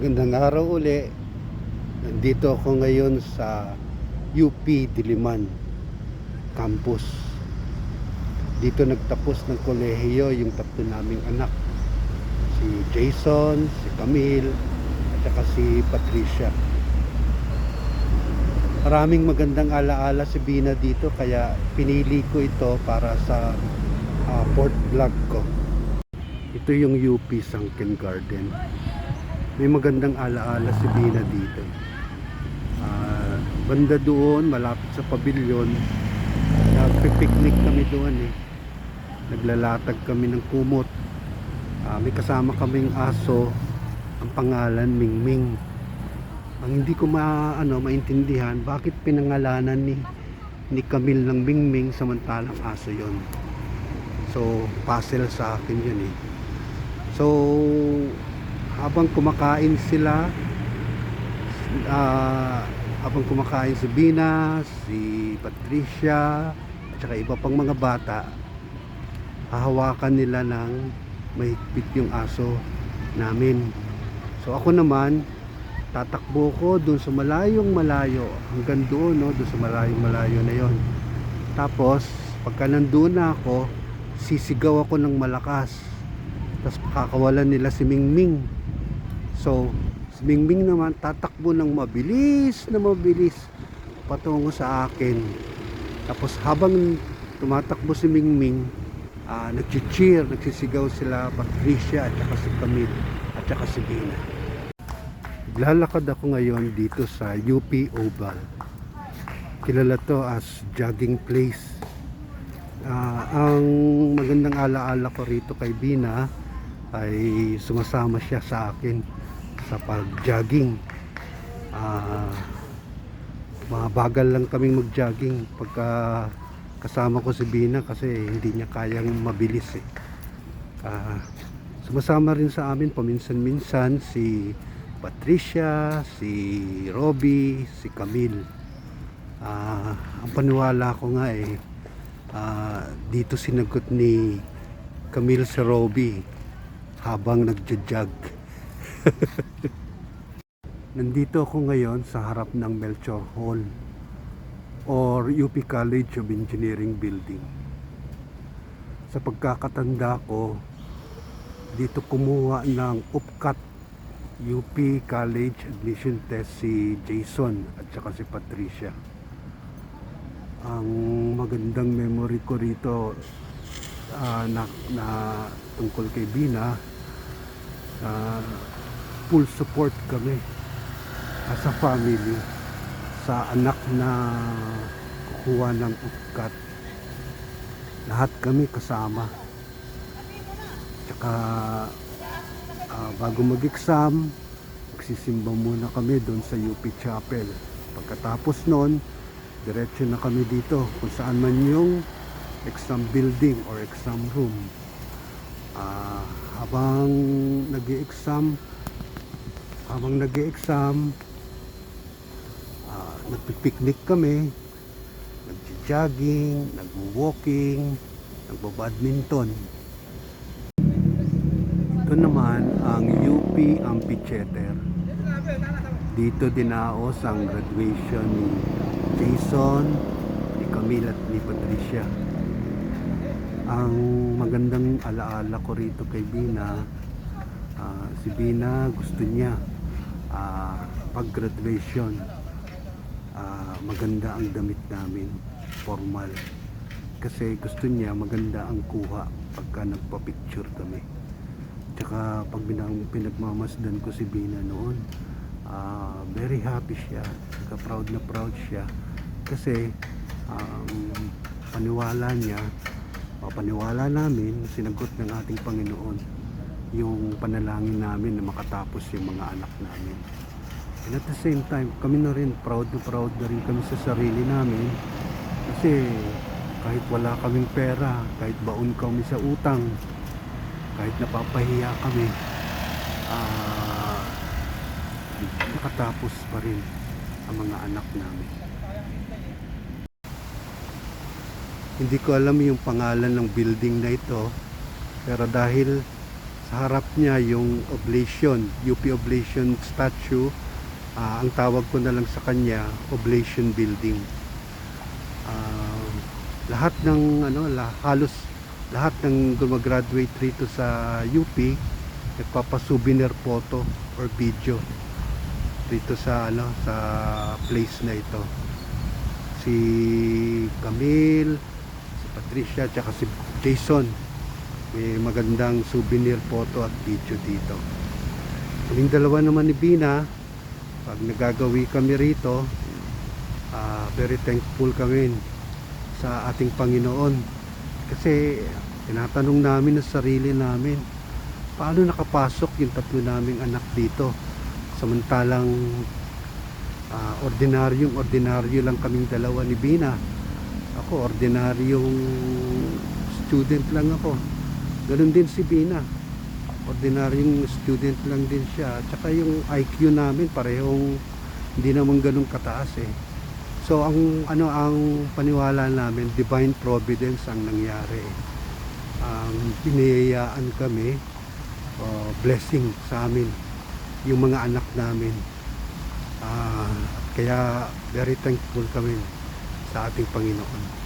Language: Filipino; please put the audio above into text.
Magandang araw uli. Nandito ako ngayon sa UP Diliman campus. Dito nagtapos ng kolehiyo yung tatlo naming anak, si Jason, si Camille at saka si Patricia. Maraming magandang alaala si Bina dito, kaya pinili ko ito para sa fourth vlog ko. Ito yung UP Sunken Garden. May magandang alaala si Bina dito. Banda doon, malapit sa pabilyon, nagpipiknik kami doon eh. Naglalatag kami ng kumot. May kasama kaming aso, ang pangalan Mingming. Ang hindi ko maintindihan, bakit pinangalanan ni Camille ng Mingming samantalang aso yon. So puzzle sa akin yun eh. So habang kumakain sila, habang kumakain si Bina, si Patricia at saka iba pang mga bata, hahawakan nila ng mahigpit yung aso namin. So ako naman, tatakbo ko dun sa malayong malayo hanggang doon, no? Dun sa malayong malayo na yon. Tapos pagka nandun na ako, sisigaw ako ng malakas, tapos pakakawalan nila si Mingming. So si Mingming naman tatakbo ng mabilis patungo sa akin. Tapos habang tumatakbo si Mingming, nag-cheer, nagsisigaw sila Patricia at saka si Camille at saka si Bina. Naglalakad ako ngayon dito sa UP Oval. Kilala to as jogging place. Ang magandang alaala ko rito kay Bina ay sumasama siya sa akin sa pag-jogging. Mabagal lang kaming mag-jogging pagka kasama ko si Bina kasi hindi niya kayang mabilis eh. Sumasama rin sa amin paminsan-minsan si Patricia, si Robby, si Camille. Ang paniwala ko nga eh, dito sinagot ni Camille si Robby habang nagja-jog. Nandito ako ngayon sa harap ng Melchor Hall or UP College of Engineering building. Sa pagkakatanda ko, dito kumuha ng UPCAT, UP College Admission Test, si Jason at saka si Patricia. Ang magandang memory ko rito na tungkol kay Bina, full support kami as a family sa anak na kukuha ng UPCAT. Lahat kami kasama. Tsaka bago mag-exam, magsisimba muna kami doon sa UP Chapel. Pagkatapos noon, diretso na kami dito kung saan man yung exam building or exam room. Habang nag-e-exam, nagpipiknik kami, nag-jogging, nag-walking, nagbo-badminton. Ito naman ang UP Amphitheater. Dito dinaos ang graduation ni Jason, ni Camille at ni Patricia. Ang magandang alaala ko rito kay Bina, si Bina gusto niya pag graduation, maganda ang damit namin, formal, kasi gusto niya maganda ang kuha pagka nagpa-picture kami. Tsaka pag pinagmamasdan ko si Bina noon, very happy siya, tsaka proud siya kasi paniwala niya, paniwala namin, sinagot ng ating Panginoon yung panalangin namin na makatapos yung mga anak namin. And at the same time, kami na rin proud na rin kami sa sarili namin kasi kahit wala kaming pera, kahit baon kami sa utang, kahit napapahiya kami, nakatapos pa rin ang mga anak namin. Hindi ko alam yung pangalan ng building na ito, pero dahil Sa harap niya yung oblation, UP Oblation statue. Ang tawag ko na lang sa kanya, Oblation Building. Lahat ng halos lahat ng gumagraduate rito sa UP nagpapa-souvenir photo or video rito sa sa place na ito. Si Camille, si Patricia, tsaka si Jason, may magandang souvenir photo at video dito. Kaming dalawa naman ni Bina, pag nagagawi kami rito, very thankful kami sa ating Panginoon, kasi tinatanong namin sa sarili namin, paano nakapasok yung tatlo naming anak dito, samantalang ordinaryo lang kaming dalawa ni Bina. Ako ordinaryong student lang ako, ganun din si Bina, ordinaryong student lang din siya. Tsaka yung IQ namin parehong hindi naman ganun kataas eh. So ang paniwala namin, divine providence ang nangyari. Biniyayaan kami, blessing sa amin yung mga anak namin. Kaya very thankful kami sa ating Panginoon.